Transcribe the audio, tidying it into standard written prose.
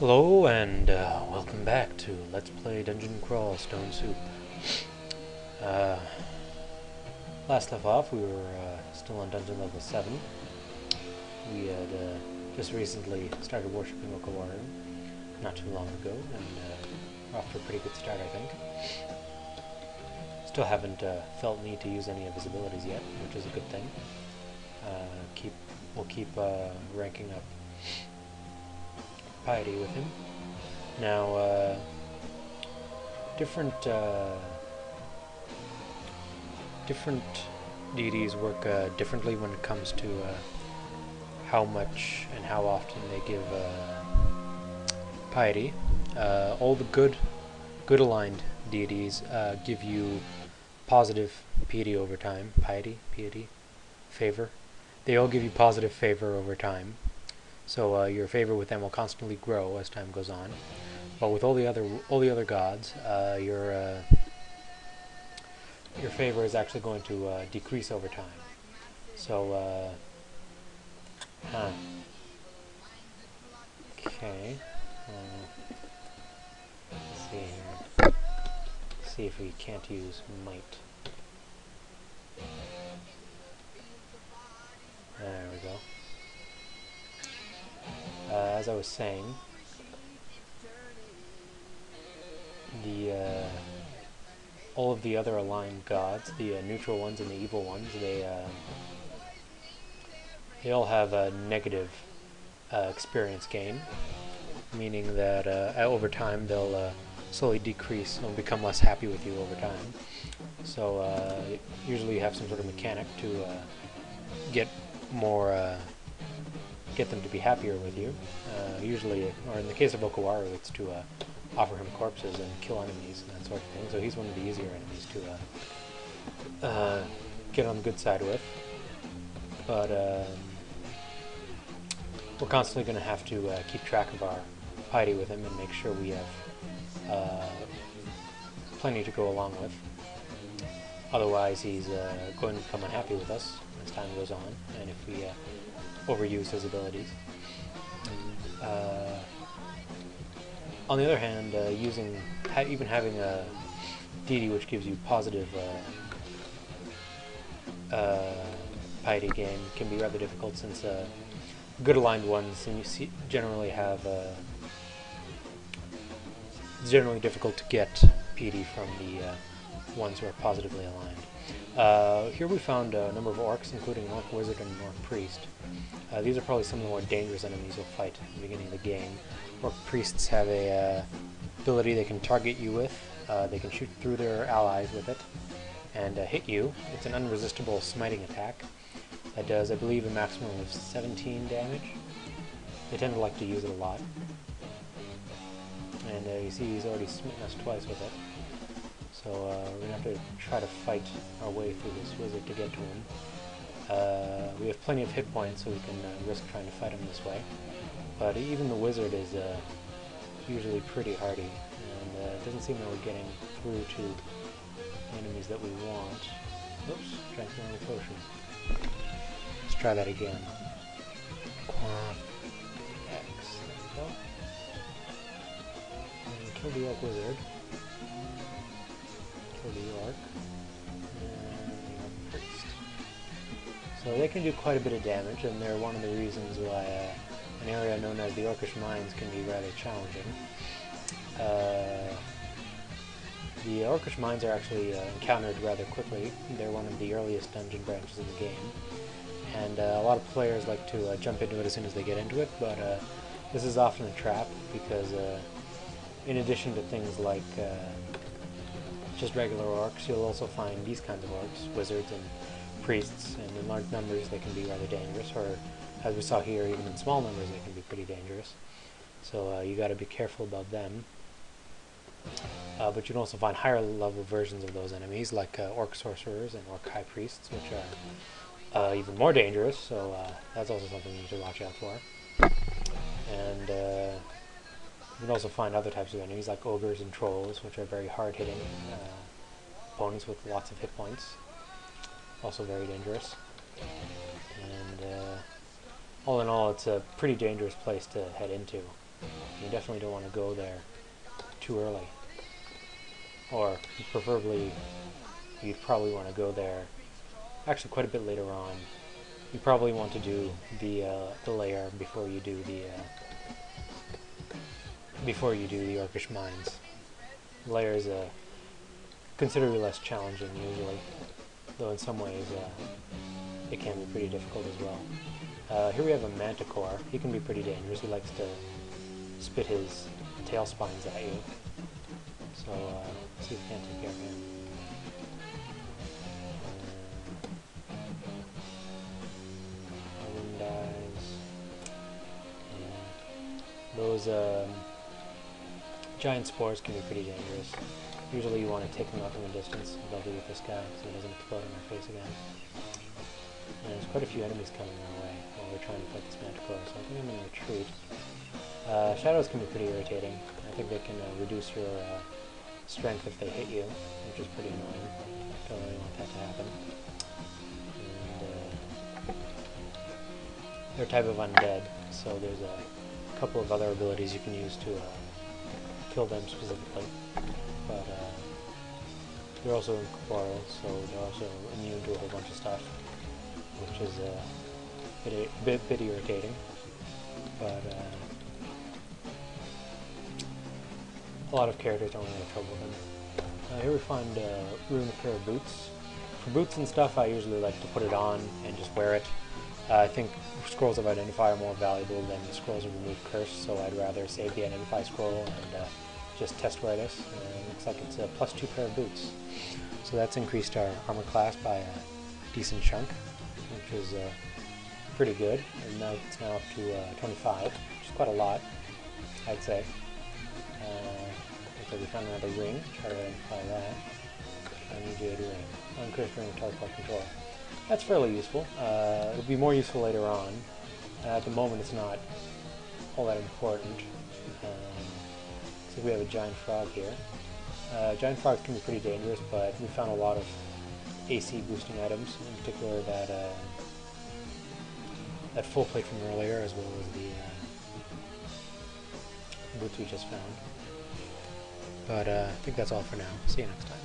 Hello and welcome back to Let's Play Dungeon Crawl Stone Soup. Uh, Last left off, we were still on dungeon level 7. We had just recently started worshipping Okawaru not too long ago, and we're off to a pretty good start, I think. Still haven't felt need to use any of his abilities yet, which is a good thing. We'll keep ranking up piety with him. Now, different deities work differently when it comes to how much and how often they give piety. All the good aligned deities give you positive piety over time. Piety, favor. They all give you positive favor over time. So your favor with them will constantly grow as time goes on. But with all the other gods, your favor is actually going to decrease over time. So okay. Let's see here. See if we can't use might. There we go. As I was saying, all of the other aligned gods, the neutral ones and the evil ones, they all have a negative experience gain, meaning that over time they'll slowly decrease and become less happy with you over time. So usually you have some sort of mechanic to get them to be happier with you. Usually, or in the case of Okawaru, it's to offer him corpses and kill enemies and that sort of thing. So he's one of the easier enemies to get on the good side with. But we're constantly going to have to keep track of our piety with him and make sure we have plenty to go along with. Otherwise, he's going to become unhappy with us as time goes on, and if we overuse his abilities. On the other hand, even having a deity which gives you positive piety gain can be rather difficult, since good aligned ones generally have it's generally difficult to get piety from the ones who are positively aligned. Here we found a number of orcs, including an orc wizard and an orc priest. These are probably some of the more dangerous enemies you'll fight at the beginning of the game. Orc priests have a ability they can target you with. They can shoot through their allies with it and hit you. It's an unresistible smiting attack that does, I believe, a maximum of 17 damage. They tend to like to use it a lot. And you see he's already smitten us twice with it. So we're going to have to try to fight our way through this wizard to get to him. We have plenty of hit points, so we can risk trying to fight him this way. But even the wizard is usually pretty hardy, and it doesn't seem that we're getting through to the enemies that we want. Oops, transforming potion. Let's try that again. Quant X. There we go. And kill the orc wizard. Kill the orc. And the orc priest. So they can do quite a bit of damage, and they're one of the reasons why an area known as the Orcish Mines can be rather challenging. The Orcish Mines are actually encountered rather quickly. They're one of the earliest dungeon branches in the game, and a lot of players like to jump into it as soon as they get into it, but this is often a trap, because in addition to things like just regular orcs, you'll also find these kinds of orcs, wizards and priests, and in large numbers they can be rather dangerous, or as we saw here, even in small numbers they can be pretty dangerous. So you got to be careful about them. But you can also find higher level versions of those enemies, like orc sorcerers and orc high priests, which are even more dangerous, so that's also something you need to watch out for. And you can also find other types of enemies, like ogres and trolls, which are very hard-hitting opponents with lots of hit points. Also very dangerous. And all in all, it's a pretty dangerous place to head into. You definitely don't want to go there too early. Or preferably, you'd probably want to go there actually quite a bit later on. You probably want to do the lair before you do the Orcish Mines. The lair is considerably less challenging usually, though in some ways it can be pretty difficult as well. Here we have a Manticore. He can be pretty dangerous. He likes to spit his tail spines at you. So let's see if we can take care of him. Wind dies. Those giant spores can be pretty dangerous. Usually you want to take them out from a distance. They'll do with this guy so he doesn't explode in our face again. And there's quite a few enemies coming our way while we're trying to fight this Manticore, so I think I'm going to retreat. Shadows can be pretty irritating. I think they can reduce your strength if they hit you, which is pretty annoying. Don't really want that to happen. And they're a type of undead, so there's a couple of other abilities you can use to kill them specifically. But they're also incorporeal, so they're also immune to a whole bunch of stuff, which is a bit irritating. But a lot of characters don't really have trouble with them. Here we find ruin a pair of boots. For boots and stuff, I usually like to put it on and just wear it. I think scrolls of Identify are more valuable than the scrolls of Remove Curse, so I'd rather save the Identify scroll and just test wear this. Looks like it's a +2 pair of boots. So that's increased our armor class by a decent chunk, which is pretty good. And now it's now up to 25, which is quite a lot, I'd say. Looks like we found another ring. Try to identify that. Shiny Jade ring. Uncursed ring of teleport control. That's fairly useful. It'll be more useful later on. At the moment, it's not all that important. So we have a giant frog here. Giant frogs can be pretty dangerous, but we found a lot of AC boosting items, in particular that full plate from earlier, as well as the boots we just found. But I think that's all for now. See you next time.